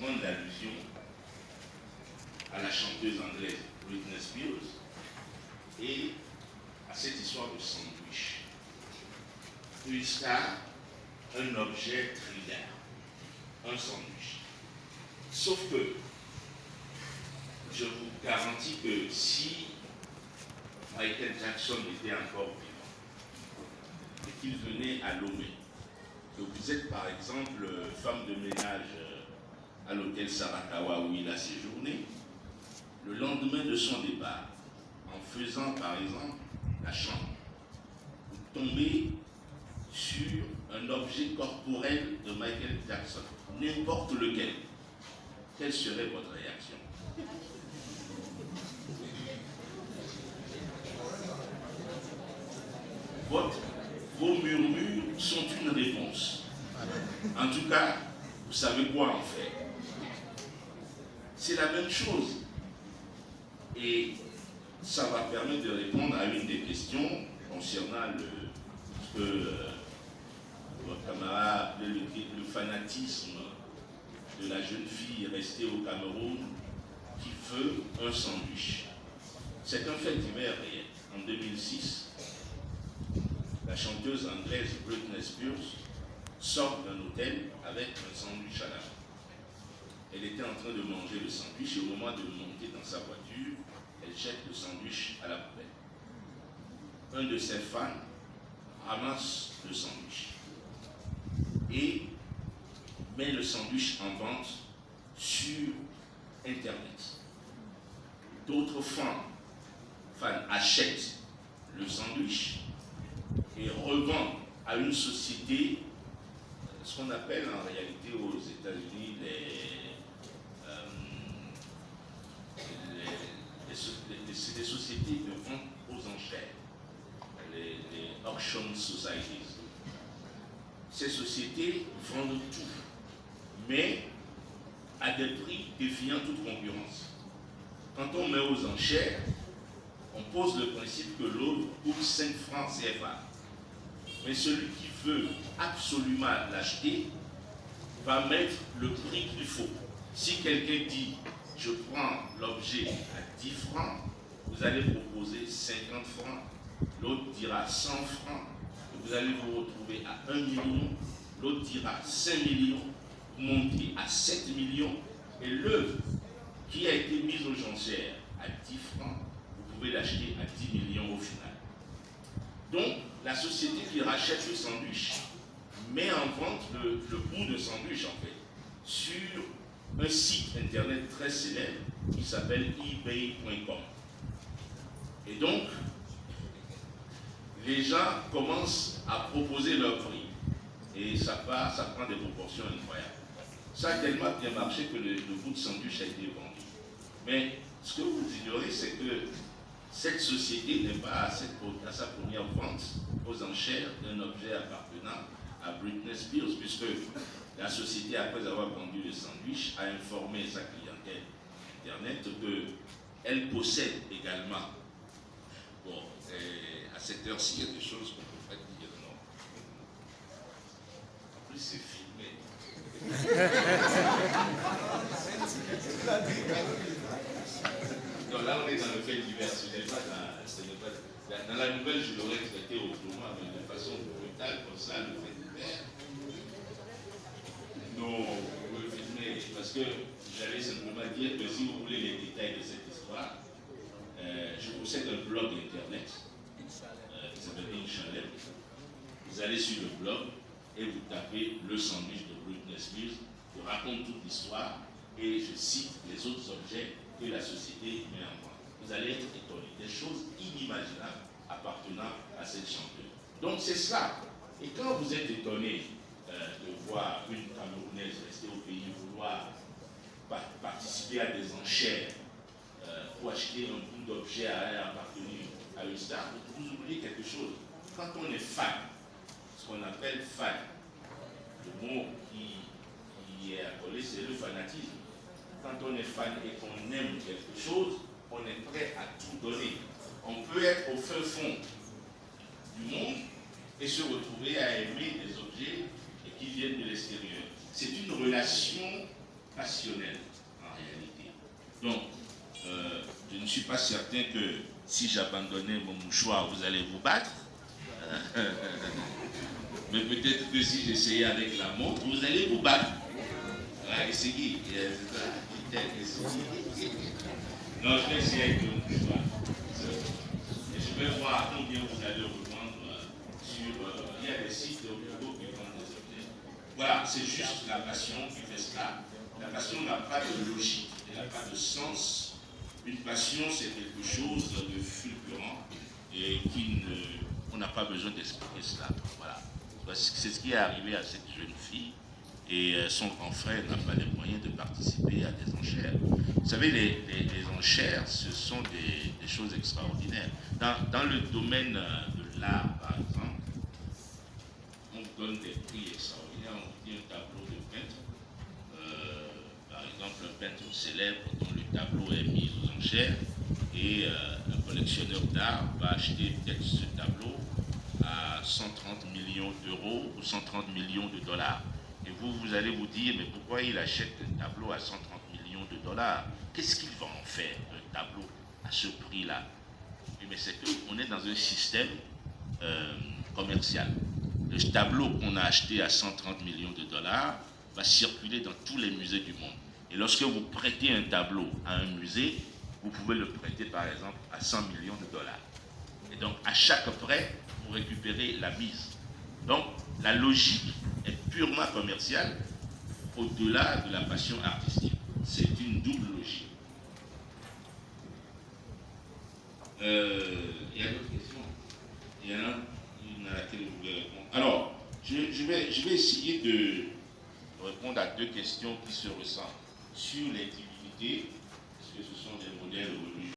grande allusion à la chanteuse anglaise Britney Spears et à cette histoire de sandwich. Une star, un objet thriller, un sandwich. Sauf que je vous garantis que si Michael Jackson était encore vivant et qu'il venait à Lomé, que vous êtes par exemple femme de ménage à l'hôtel Sarakawa où il a séjourné, le lendemain de son départ, en faisant par exemple la chambre, vous tombez sur un objet corporel de Michael Jackson, n'importe lequel. Quelle serait votre réaction? Vos murmures sont une réponse. En tout cas, vous savez quoi en faire. C'est la même chose. Et ça va permettre de répondre à une des questions concernant ce que votre camarade appelait le fanatisme de la jeune fille restée au Cameroun qui veut un sandwich. C'est un fait divers réel. En 2006, la chanteuse anglaise Britney Spears sort d'un hôtel avec un sandwich à la main. Elle était en train de manger le sandwich et au moment de monter dans sa voiture, elle jette le sandwich à la poubelle. Un de ses fans ramasse le sandwich et met le sandwich en vente sur Internet. D'autres fans achètent le sandwich et revendent à une société, ce qu'on appelle en réalité aux États-Unis c'est des sociétés de vente aux enchères, les auction societies. Ces sociétés vendent tout, mais à des prix défiant toute concurrence. Quand on met aux enchères, on pose le principe que l'autre coûte 5 francs CFA. Mais celui qui veut absolument l'acheter va mettre le prix qu'il faut. Si quelqu'un dit « je prends l'objet à 10 francs », vous allez proposer 50 francs, l'autre dira 100 francs, et vous allez vous retrouver à 1 million, l'autre dira 5 millions, vous montez à 7 millions, et l'œuvre qui a été mise aux enchères à 10 francs, vous pouvez l'acheter à 10 millions au final. Donc, la société qui rachète le sandwich met en vente le bout de sandwich, en fait, sur un site internet très célèbre qui s'appelle ebay.com. Et donc, les gens commencent à proposer leur prix. Et ça prend des proportions incroyables. Ça a tellement bien marché que le bout de sandwich a été vendu. Mais ce que vous ignorez, c'est que cette société n'est pas à sa première vente aux enchères d'un objet appartenant à Britney Spears, puisque la société, après avoir vendu le sandwich, a informé sa clientèle Internet qu'elle possède également. Bon, à cette heure-ci, il y a des choses qu'on ne peut pas dire, non. En plus, c'est filmé. Non, là, on est dans le fait divers. Dans la nouvelle, je l'aurais traité autrement, mais de façon brutale, comme ça, le fait divers. Non, vous pouvez filmer, parce que j'allais simplement dire que si vous voulez les détails de cette histoire, je possède un blog internet qui s'appelle Inch'Allah. Vous allez sur le blog et vous tapez le sandwich de Britney Spears, je raconte toute l'histoire et je cite les autres objets que la société met en vente. Vous allez être étonné, des choses inimaginables appartenant à cette chanteuse. Donc c'est cela. Et quand vous êtes étonné de voir une Camerounaise rester au pays, vouloir participer à des enchères pour acheter un bout d'objet à elle appartenu à une star, vous oubliez quelque chose. Quand on est fan, ce qu'on appelle fan, le mot qui est accolé, c'est le fanatisme. Quand on est fan et qu'on aime quelque chose, on est prêt à tout donner. On peut être au fin fond du monde et se retrouver à aimer des objets qui viennent de l'extérieur. C'est une relation passionnel en réalité. Donc, je ne suis pas certain que si j'abandonnais mon mouchoir, vous allez vous battre. Mais peut-être que si j'essayais avec la montre, vous allez vous battre. Essayez. Non, je vais essayer avec le mouchoir. Et je vais voir combien vous allez revendre sur. Il y a des sites au bureau qui vendent des objets. Voilà, c'est juste la passion qui fait cela. La passion n'a pas de logique, elle n'a pas de sens. Une passion, c'est quelque chose de fulgurant et on n'a pas besoin d'expliquer cela. Voilà. C'est ce qui est arrivé à cette jeune fille et son grand frère n'a pas les moyens de participer à des enchères. Vous savez, les enchères, ce sont des choses extraordinaires. Dans le domaine de l'art, par exemple, on donne des prix extraordinaires. On dit un tableau de peintre, par exemple un peintre célèbre dont le tableau est mis aux enchères et un collectionneur d'art va acheter peut-être ce tableau à 130 millions d'euros ou 130 millions de dollars. Et vous allez vous dire, mais pourquoi il achète un tableau à 130 millions de dollars? Qu'est-ce qu'il va en faire, un tableau à ce prix-là? Mais c'est qu'on est dans un système commercial. Le tableau qu'on a acheté à 130 millions de dollars va circuler dans tous les musées du monde. Et lorsque vous prêtez un tableau à un musée, vous pouvez le prêter par exemple à 100 millions de dollars. Et donc à chaque prêt, vous récupérez la mise. Donc la logique est purement commerciale au-delà de la passion artistique. C'est une double logique. Il y a d'autres questions? Il y en a une à laquelle vous voulez répondre. Alors, je vais essayer de répondre à deux questions qui se ressemblent sur les divinités